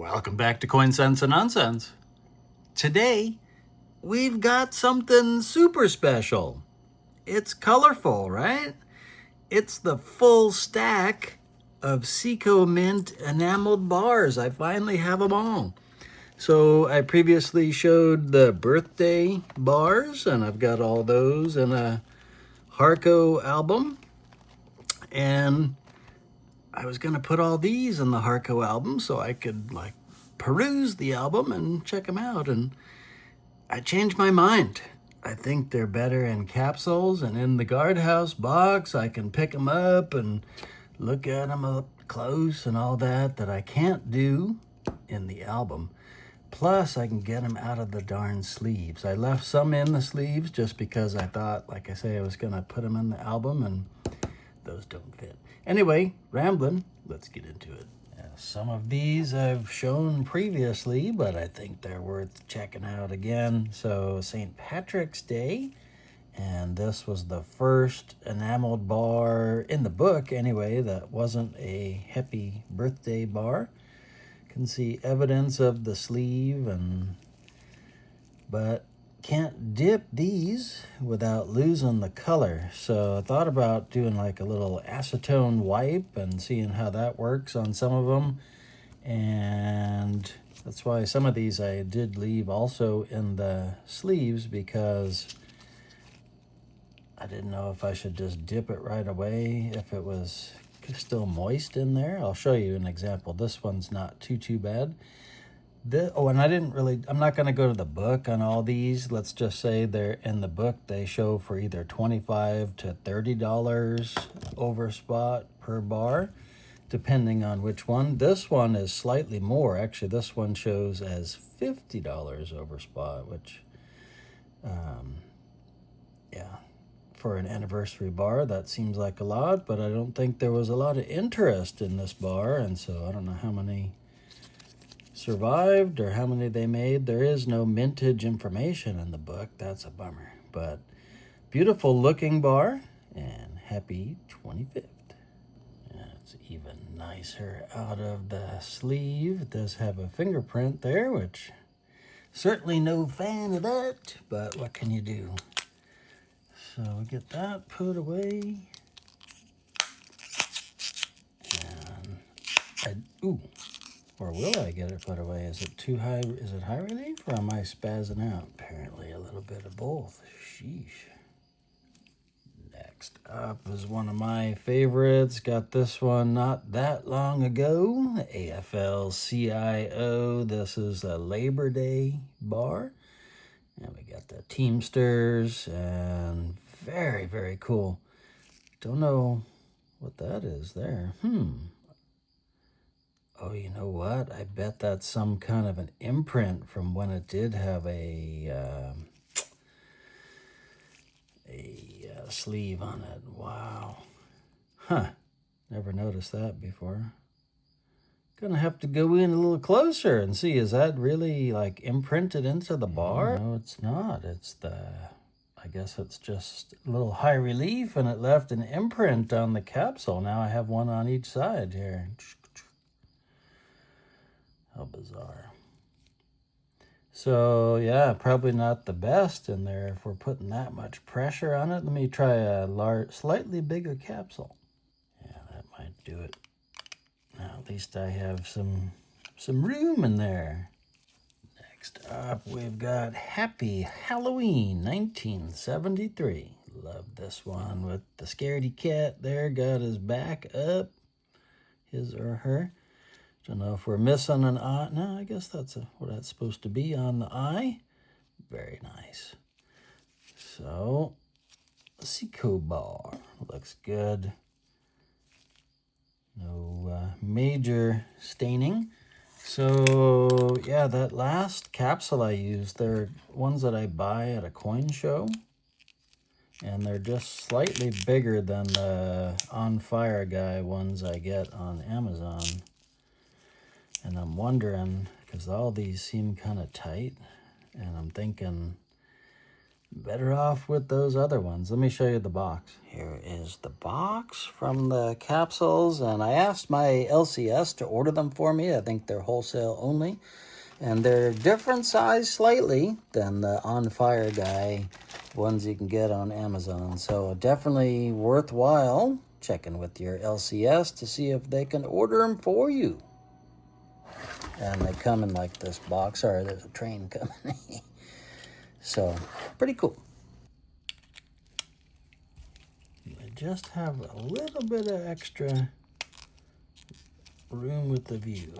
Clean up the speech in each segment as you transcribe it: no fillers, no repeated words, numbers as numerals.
Welcome back to Coin Sense and Nonsense. Today, we've got something super special. It's colorful, right? It's the full stack of Ceeco Mint enameled bars. I finally have them all. So I previously showed the birthday bars, and I've got all those in a Harco album. And I was going to put all these in the Harco album so I could peruse the album and check them out. And I changed my mind. I think they're better in capsules, and in the guardhouse box I can pick them up and look at them up close and all that I can't do in the album. Plus, I can get them out of the darn sleeves. I left some in the sleeves just because I thought, like I say, I was going to put them in the album, and those don't fit. Anyway, rambling, let's get into it. Some of these I've shown previously, but I think they're worth checking out again. So St. Patrick's Day, and this was the first enameled bar in the book anyway that wasn't a happy birthday bar. You can see evidence of the sleeve, but can't dip these without losing the color. So I thought about doing like a little acetone wipe and seeing how that works on some of them. And that's why some of these I did leave also in the sleeves, because I didn't know if I should just dip it right away if it was still moist in there. I'll show you an example. This one's not too bad. And I'm not going to go to the book on all these. Let's just say they're in the book. They show for either $25 to $30 over spot per bar, depending on which one. This one is slightly more. Actually, this one shows as $50 over spot, which, for an anniversary bar, that seems like a lot, but I don't think there was a lot of interest in this bar, and so I don't know how many survived or how many they made. There is no mintage information in the book. That's a bummer, but beautiful looking bar, and happy 25th. And it's even nicer out of the sleeve. It does have a fingerprint there, which certainly no fan of that, but what can you do? So we get that put away, and or will I get it put away? Is it too high? Is it high relief, or am I spazzing out? Apparently a little bit of both. Sheesh. Next up is one of my favorites. Got this one not that long ago. AFL-CIO. This is a Labor Day bar. And we got the Teamsters, and very, very cool. Don't know what that is there. Oh, you know what? I bet that's some kind of an imprint from when it did have a sleeve on it. Wow. Never noticed that before. Gonna have to go in a little closer and see, is that really like imprinted into the bar? No, it's not. I guess it's just a little high relief, and it left an imprint on the capsule. Now I have one on each side here. How bizarre. So yeah, probably not the best in there if we're putting that much pressure on it. Let me try a slightly bigger capsule. Yeah, that might do it. Now at least I have some room in there. Next up, we've got Happy Halloween 1973. Love this one with the scaredy cat there, got his back up, his or her. Don't know if we're missing an eye. No, I guess that's what that's supposed to be on the eye. Very nice. So, Seco bar. Looks good. No major staining. So, yeah, that last capsule I used, they're ones that I buy at a coin show. And they're just slightly bigger than the On Fire Guy ones I get on Amazon. And I'm wondering, because all these seem kind of tight, and I'm thinking Better off with those other ones. Let me show you the box. Here is the box from the capsules, and I asked my LCS to order them for me. I think they're wholesale only, and they're different size slightly than the On Fire Guy ones you can get on Amazon. So definitely worthwhile checking with your LCS to see if they can order them for you. And they come in like this box. Sorry, there's a train coming. So, pretty cool. I just have a little bit of extra room with the view.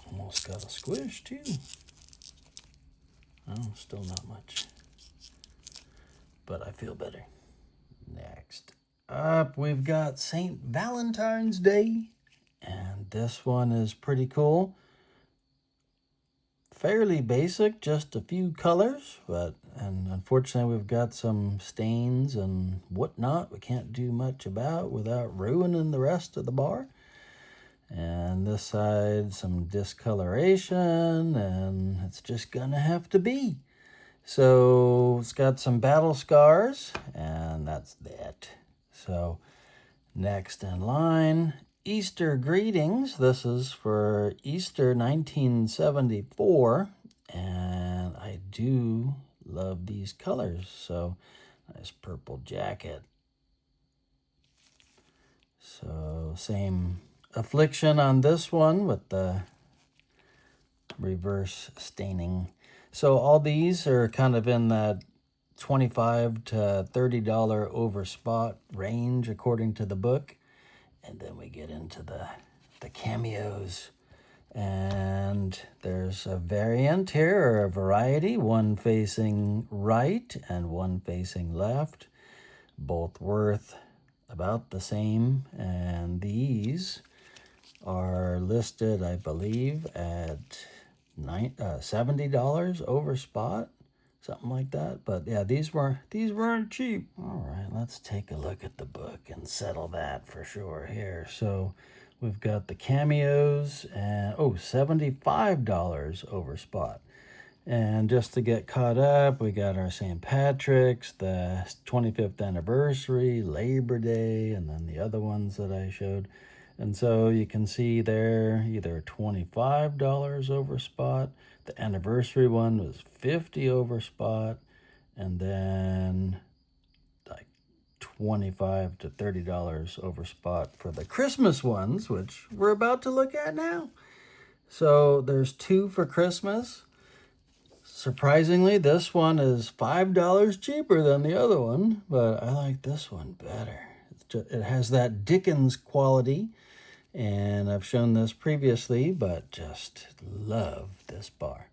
Almost got a squish too. Oh, still not much. But I feel better. Next up, we've got St. Valentine's Day. And this one is pretty cool. Fairly basic, just a few colors, and unfortunately we've got some stains and whatnot we can't do much about without ruining the rest of the bar. And this side, some discoloration, and it's just gonna have to be. So it's got some battle scars, and that's that. So next in line, Easter greetings. This is for Easter 1974, and I do love these colors. So nice purple jacket. So same affliction on this one with the reverse staining. So all these are kind of in that $25 to $30 over spot range according to the book. And then we get into the cameos. And there's a variant here, or a variety, one facing right and one facing left. Both worth about the same. And these are listed, I believe, at $70 over spot. Something like that. But yeah, these weren't cheap. All right, let's take a look at the book and settle that for sure here. So we've got the cameos and $75 over spot. And just to get caught up, we got our St. Patrick's, the 25th anniversary, Labor Day, and then the other ones that I showed. And so you can see there either $25 over spot. The anniversary one was $50 over spot, and then like $25 to $30 over spot for the Christmas ones, which we're about to look at now. So there's two for Christmas. Surprisingly, this one is $5 cheaper than the other one, but I like this one better. It has that Dickens quality. And I've shown this previously, but just love this bar.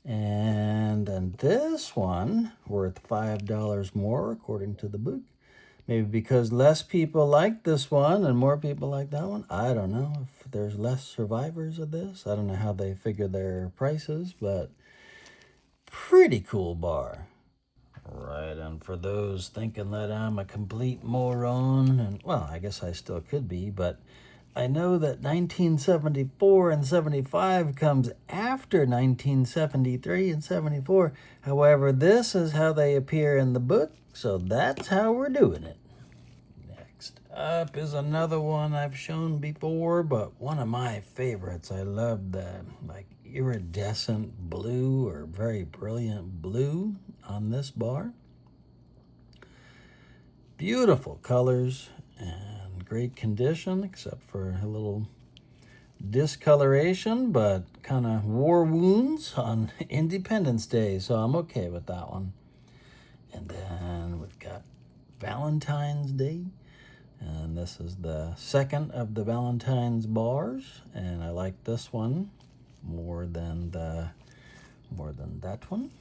And then this one, worth $5 more, according to the book. Maybe because less people like this one and more people like that one. I don't know if there's less survivors of this. I don't know how they figure their prices, but pretty cool bar. Right, and for those thinking that I'm a complete moron, and well, I guess I still could be, but I know that 1974 and 75 comes after 1973 and 74. However, this is how they appear in the book, so that's how we're doing it. Next up is another one I've shown before, but one of my favorites. I love the iridescent blue or very brilliant blue on this bar. Beautiful colors and great condition, except for a little discoloration, but kind of war wounds on Independence Day, so I'm okay with that one. And then we've got Valentine's Day, and this is the second of the Valentine's bars, and I like this one more than that one.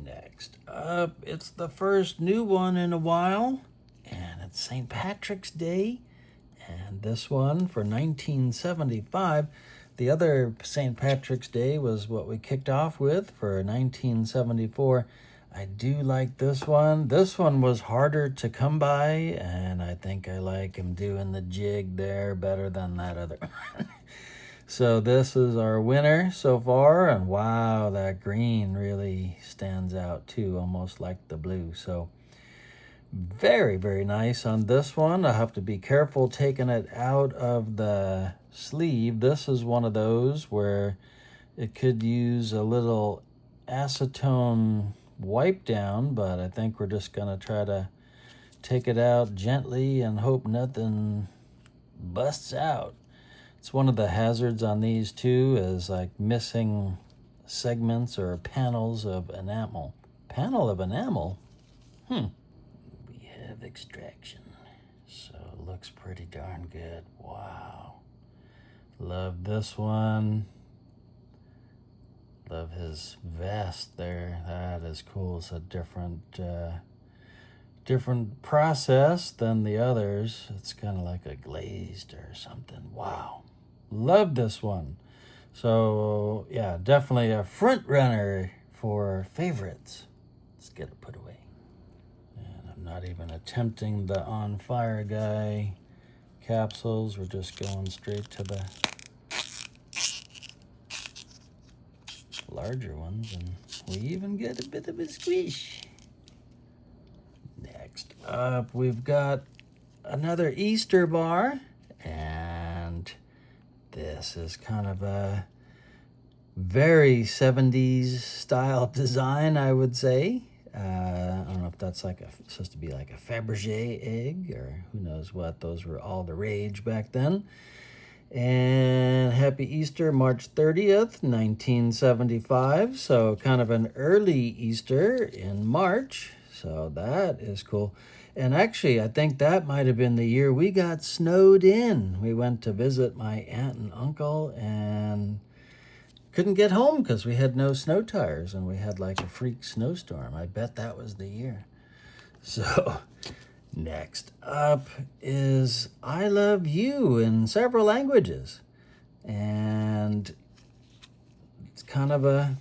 Next up, it's the first new one in a while, and it's St. Patrick's Day, and this one for 1975. The other St. Patrick's Day was what we kicked off with for 1974. I do like this one. This one was harder to come by, and I think I like him doing the jig there better than that other one. So this is our winner so far, and wow, that green really stands out too, almost like the blue. So very, very nice on this one. I have to be careful taking it out of the sleeve. This is one of those where it could use a little acetone wipe down, but I think we're just gonna try to take it out gently and hope nothing busts out. It's one of the hazards on these too, is like missing segments or panels of enamel. Panel of enamel? We have extraction. So it looks pretty darn good. Wow. Love this one. Love his vest there. That is cool. It's a different process than the others. It's kind of like a glazed or something. Wow. Love this one. So yeah, definitely a front runner for favorites. Let's get it put away. And I'm not even attempting the on fire guy capsules. We're just going straight to the larger ones, and we even get a bit of a squish. Next up, we've got another Easter bar, and this is kind of a very 70s style design, I would say. I don't know if that's like supposed to be like a Fabergé egg, or who knows what. Those were all the rage back then. And Happy Easter, March 30th, 1975. So kind of an early Easter in March. So that is cool. And actually, I think that might have been the year we got snowed in. We went to visit my aunt and uncle and couldn't get home because we had no snow tires and we had like a freak snowstorm. I bet that was the year. So next up is I Love You in several languages. And it's kind of a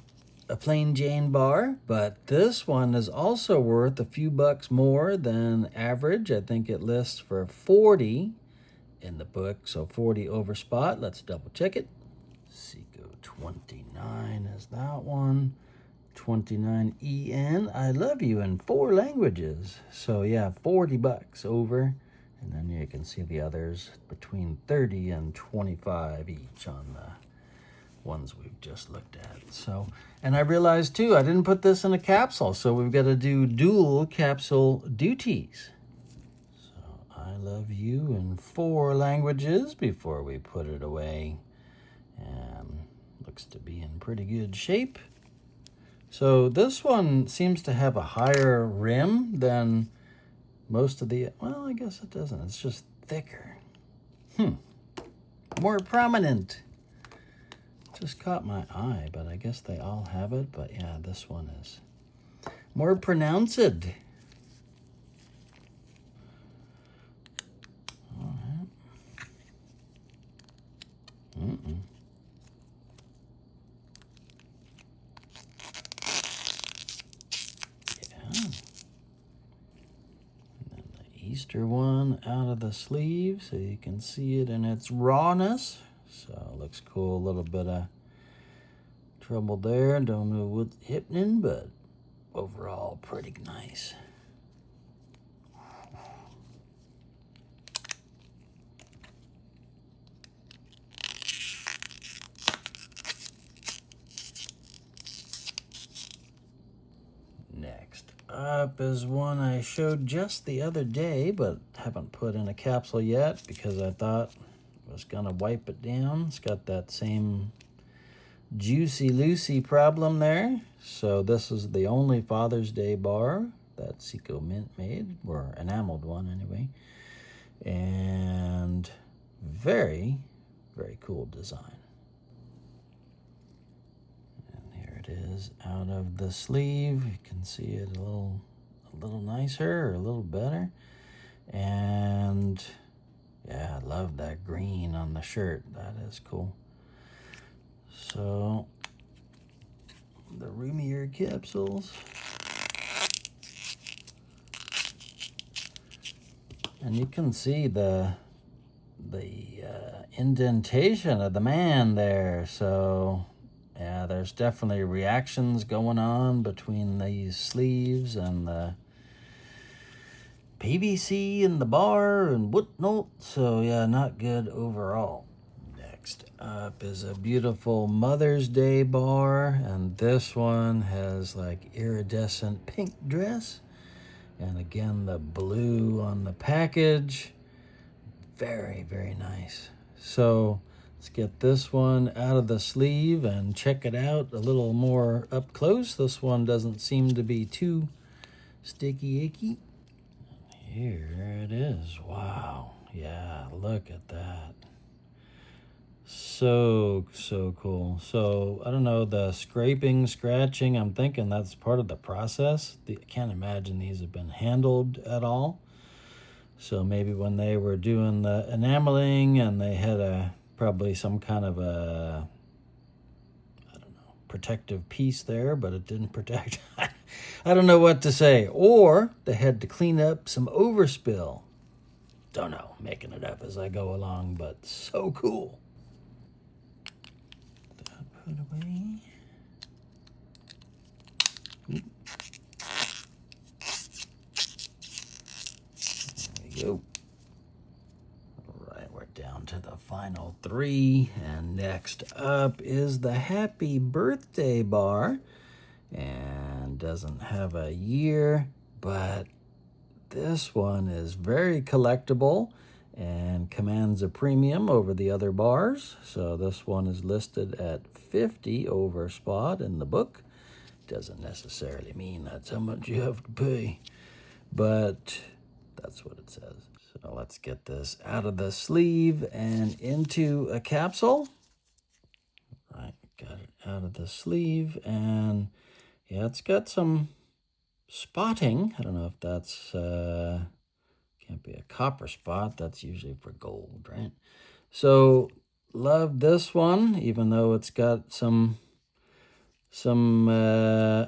plain Jane bar, but this one is also worth a few bucks more than average. I think it lists for 40 in the book, so 40 over spot. Let's double check it. Ceeco 29 is that one. 29 EN, I Love You in 4 languages. So yeah, 40 bucks over. And then you can see the others between 30 and 25 each on the ones we've just looked at. So, and I realized too, I didn't put this in a capsule, so we've got to do dual capsule duties. So I Love You in 4 languages before we put it away. And looks to be in pretty good shape. So this one seems to have a higher rim than most of the, well, I guess it doesn't. It's just thicker. More prominent. Just caught my eye, but I guess they all have it. But yeah, this one is more pronounced. All right. Easter one out of the sleeve so you can see it in its rawness. So it looks cool. A little bit of trouble there. Don't know what's happening, but overall pretty nice. Next up is one I showed just the other day, but haven't put in a capsule yet because I thought I was gonna wipe it down. It's got that same juicy Lucy problem there. So this is the only Father's Day bar that Ceeco Mint made, or enameled one anyway. And very, very cool design. It is out of the sleeve. You can see it a little nicer, or a little better. And yeah, I love that green on the shirt. That is cool. So the roomier capsules. And you can see the indentation of the man there. So yeah, there's definitely reactions going on between these sleeves and the PVC and the bar and whatnot. So yeah, not good overall. Next up is a beautiful Mother's Day bar, and this one has like iridescent pink dress, and again the blue on the package. Very, very nice. So let's get this one out of the sleeve and check it out a little more up close. This one doesn't seem to be too sticky icky. Here it is. Wow. Yeah, look at that. So cool. So I don't know, the scraping, scratching, I'm thinking that's part of the process. I can't imagine these have been handled at all. So maybe when they were doing the enameling and they had probably some kind of a, I don't know, protective piece there, but it didn't protect. I don't know what to say. Or they had to clean up some overspill. Don't know, making it up as I go along, but so cool. Put away. There we go. All right, we're down to the final 3, and next up is the Happy Birthday bar, and doesn't have a year, but this one is very collectible and commands a premium over the other bars. So this one is listed at 50 over spot in the book. Doesn't necessarily mean that's how much you have to pay, but that's what it says. So let's get this out of the sleeve and into a capsule. All right, got it out of the sleeve, and yeah, it's got some spotting. I don't know if that's can't be a copper spot. That's usually for gold, right? So love this one, even though it's got some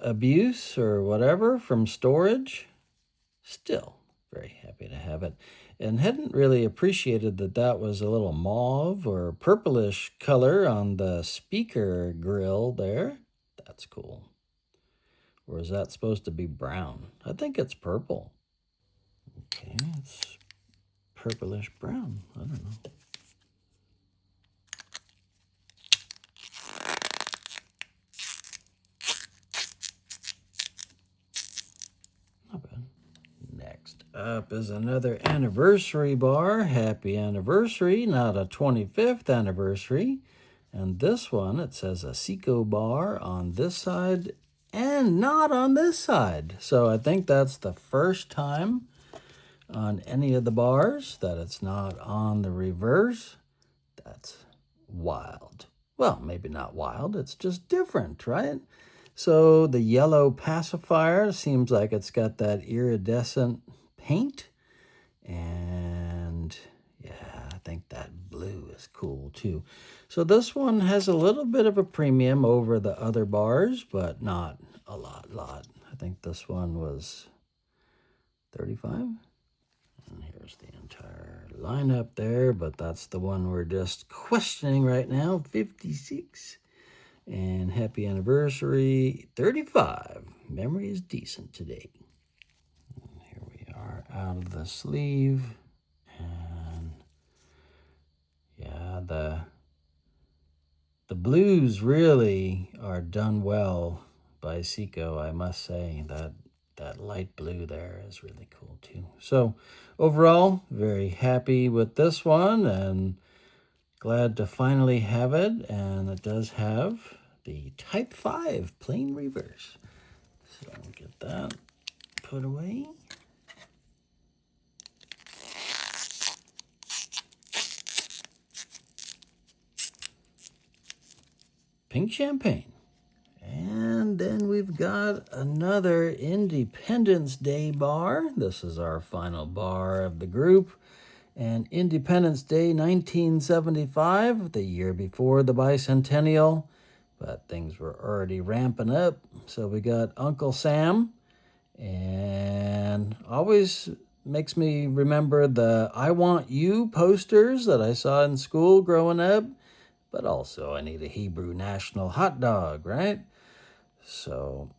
abuse or whatever from storage. Still very happy to have it, and hadn't really appreciated that was a little mauve or purplish color on the speaker grill there. That's cool. Or is that supposed to be brown? I think it's purple. Okay, it's purplish brown. I don't know. Not bad. Next up is another anniversary bar. Happy anniversary, not a 25th anniversary. And this one, it says a Seco bar on this side and not on this side. So I think that's the first time on any of the bars that it's not on the reverse. That's wild. Well, maybe not wild, it's just different, right? So the yellow pacifier seems like it's got that iridescent paint. And yeah, I think that blue is cool too. So this one has a little bit of a premium over the other bars, but not a lot. I think this one was 35. And here's the entire lineup there, but that's the one we're just questioning right now, 56. And happy anniversary, 35. Memory is decent today. And here we are out of the sleeve. And yeah, the blues really are done well by Seco, I must say. That light blue there is really cool too. So overall, very happy with this one and glad to finally have it. And it does have the Type 5 plain reverse. So I'll get that put away. Pink champagne. And then we've got another Independence Day bar. This is our final bar of the group. And Independence Day 1975, the year before the bicentennial. But things were already ramping up. So we got Uncle Sam. And always makes me remember the I Want You posters that I saw in school growing up. But also I need a Hebrew national hot dog, right? So,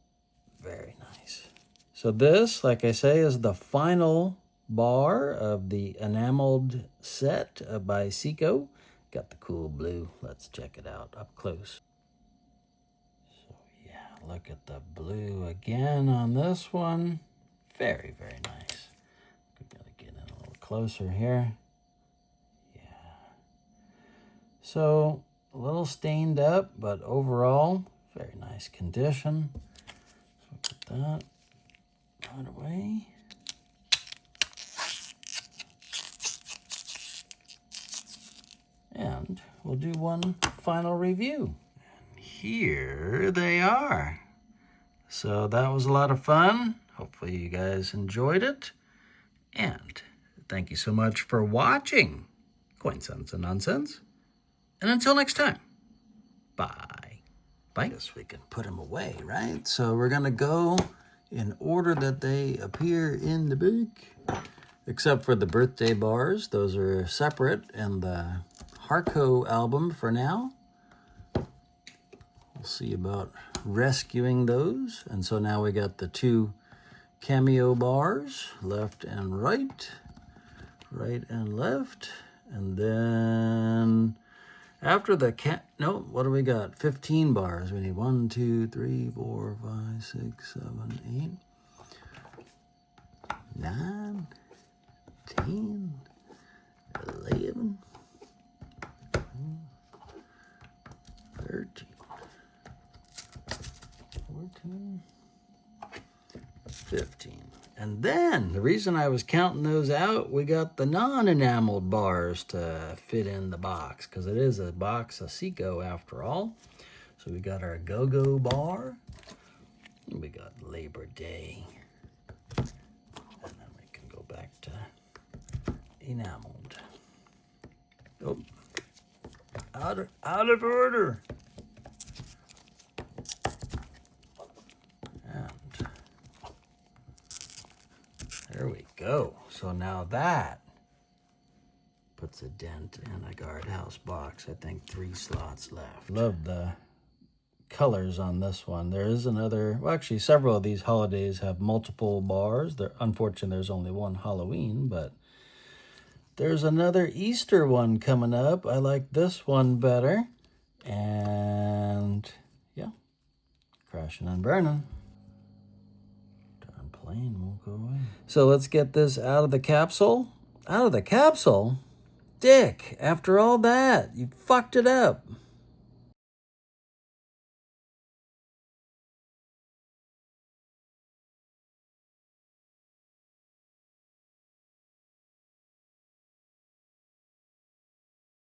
very nice. So this, like I say, is the final bar of the Enameled set by Seco. Got the cool blue. Let's check it out up close. So yeah, look at the blue again on this one. Very, very nice. We gotta get in a little closer here. Yeah. So a little stained up, but overall, very nice condition. So put that right away. And we'll do one final review. And here they are. So that was a lot of fun. Hopefully you guys enjoyed it. And thank you so much for watching Coin Sense and Nonsense. And until next time, bye. Bye. I guess we can put them away, right? So we're going to go in order that they appear in the book. Except for the birthday bars. Those are separate. And the Harco album for now. We'll see about rescuing those. And so now we got the two cameo bars, left and right and left. And then after the what do we got? 15 bars. We need 1, 2, 3, 4, 5, 6, 7, 8, 9, 10, 11, 13, 14, 15. And then, the reason I was counting those out, we got the non-enameled bars to fit in the box, because it is a box of Seco after all. So we got our Go-Go bar, and we got Labor Day. And then we can go back to enameled. Oh, out of order. There we go. So now that puts a dent in a guardhouse box. I think 3 slots left. Love the colors on this one. There is another, well, actually several of these holidays have multiple bars. Unfortunately, there's only one Halloween, but there's another Easter one coming up. I like this one better. And yeah, crashing and burning. Won't go away. So let's get this out of the capsule. Out of the capsule? Dick, after all that, you fucked it up.